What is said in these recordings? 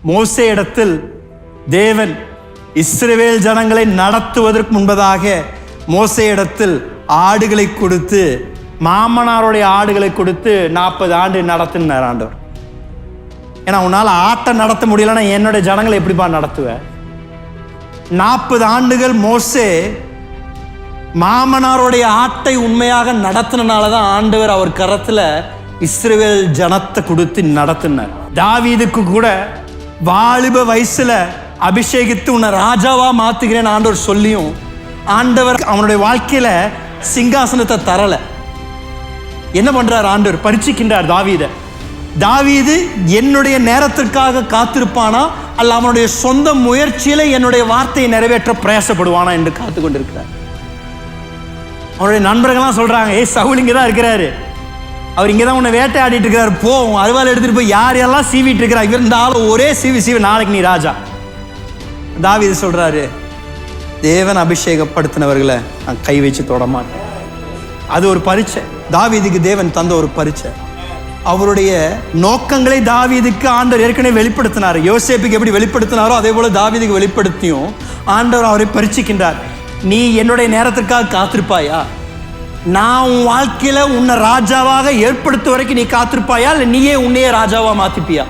மோசே இடத்தில் தேவன் இஸ்ரவேல் ஜனங்களை நடத்துவதற்கு முன்பதாக மோசே இடத்தில் ஆடுகளை கொடுத்து, மாமனாருடைய ஆடுகளை கொடுத்து 40 ஆண்டு நடத்தினார் ஆண்டவர். ஏன்னா உன்னால் ஆட்டை நடத்த முடியலன்னா என்னுடைய ஜனங்களை எப்படிப்பா நடத்துவேன்? 40 ஆண்டுகள் மோசே மாமனாருடைய ஆட்டை உண்மையாக நடத்தினால தான் ஆண்டவர் அவர் கரத்தில் இஸ்ரவேல் ஜனத்தை கொடுத்து நடத்தினார். தாவீதுக்கு கூட வாலிப வயசுல அபிஷேகித்து உன்னை ராஜாவா மாத்துகிறேன் ஆண்டவர் சொல்லியும் ஆண்டவர் அவனுடைய வாழ்க்கையில சிங்காசனத்தை தரல. என்ன பண்றார் ஆண்டவர்? பரீட்சிக்கின்றார் தாவீதை. தாவீது என்னுடைய நேரத்திற்காக காத்திருப்பானா அல்ல அவனுடைய சொந்த முயற்சியில என்னுடைய வார்த்தையை நிறைவேற்ற பிரயாசப்படுவானா என்று காத்து கொண்டிருக்கிறார். அவனுடைய நண்பர்கள்லாம் சொல்றாங்க, சவுல் இங்கே தான் இருக்கிறாரு, அவர் இங்கே தான் உன்னை வேட்டையாடிட்டு இருக்கிறாரு, போ அருவாள் எடுத்துட்டு போய் யார் யாரெல்லாம் சீவிட்டு இருக்கிறார், இவர் இந்த ஆள் ஒரே சீவி நாளைக்கு நீ ராஜா. தாவீது சொல்றாரு, தேவன் அபிஷேகப்படுத்தினவர்களை நான் கை வச்சு தொட மாட்டேன். அது ஒரு பரீட்சை. தாவீதுக்கு தேவன் தந்த ஒரு பரீட்சை. அவருடைய நோக்கங்களை தாவீதுக்கு ஆண்டவர் ஏற்கனவே வெளிப்படுத்தினார். யோசேப்புக்கு எப்படி வெளிப்படுத்தினாரோ அதே போல தாவீதுக்கு வெளிப்படுத்தியும் ஆண்டவர் அவரை பரீட்சிக்கின்றார். நீ என்னுடைய நேரத்திற்காக காத்திருப்பாயா? நான் உன் வாழ்க்கையில உன்னை ராஜாவாக ஏற்படுத்த வரைக்கும் நீ காத்திருப்பாயா இல்லை நீயே உன்னையே ராஜாவா மாத்திப்பியா?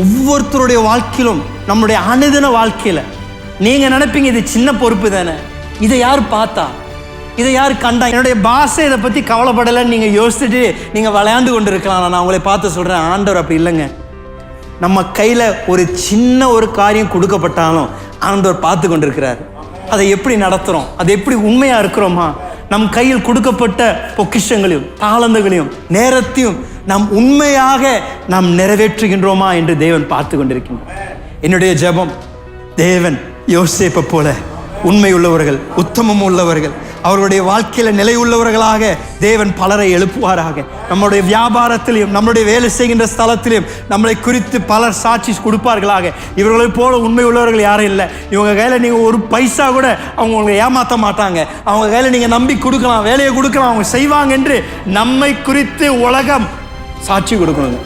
ஒவ்வொருத்தருடைய வாழ்க்கையிலும் நம்மளுடைய அனுதின வாழ்க்கையில நீங்க நினைப்பீங்க இது சின்ன பொறுப்பு தானே, இதை யார் பார்த்தா, இதை யார் கண்டா, என்னுடைய பாசை இதை பத்தி கவலைப்படலைன்னு நீங்க யோசிச்சுட்டு நீங்க விளையாண்டு கொண்டு இருக்கலாம். நான் உங்களை பார்த்து சொல்றேன், ஆண்டவர் அப்படி இல்லைங்க. நம்ம கையில ஒரு சின்ன ஒரு காரியம் கொடுக்கப்பட்டாலும் ஆண்டவர் பார்த்து கொண்டிருக்கிறார். அதை எப்படி நடத்துறோம், அதை எப்படி உண்மையா இருக்கிறோமா, நம் கையில் கொடுக்கப்பட்ட பொக்கிஷங்களையும் தாளந்துகளையும் நேரத்தையும் நாம் உண்மையாக நாம் நிறைவேற்றுகின்றோமா என்று தேவன் பார்த்து கொண்டிருக்கின்றார். என்னுடைய ஜெபம், தேவன் யோசேப்பை போல உண்மை உள்ளவர்கள், உத்தமம் உள்ளவர்கள், அவர்களுடைய வாழ்க்கையில நிலை உள்ளவர்களாக தேவன் பலரை எழுப்புவாராக. நம்முடைய வியாபாரத்திலையும் நம்முடைய வேலை செய்கின்ற ஸ்தலத்திலையும் நம்மளை குறித்து பலர் சாட்சி கொடுப்பார்களாக. இவர்களை போல உண்மை உள்ளவர்கள் யாரும் இல்லை. இவங்க கையில் நீங்கள் ஒரு பைசா கூட அவங்க உங்களை ஏமாற்ற மாட்டாங்க. அவங்க கையில் நீங்கள் நம்பி கொடுக்கலாம், வேலையை கொடுக்கலாம், அவங்க செய்வாங்க என்று நம்மை குறித்து உலகம் சாட்சி கொடுக்கணுங்க.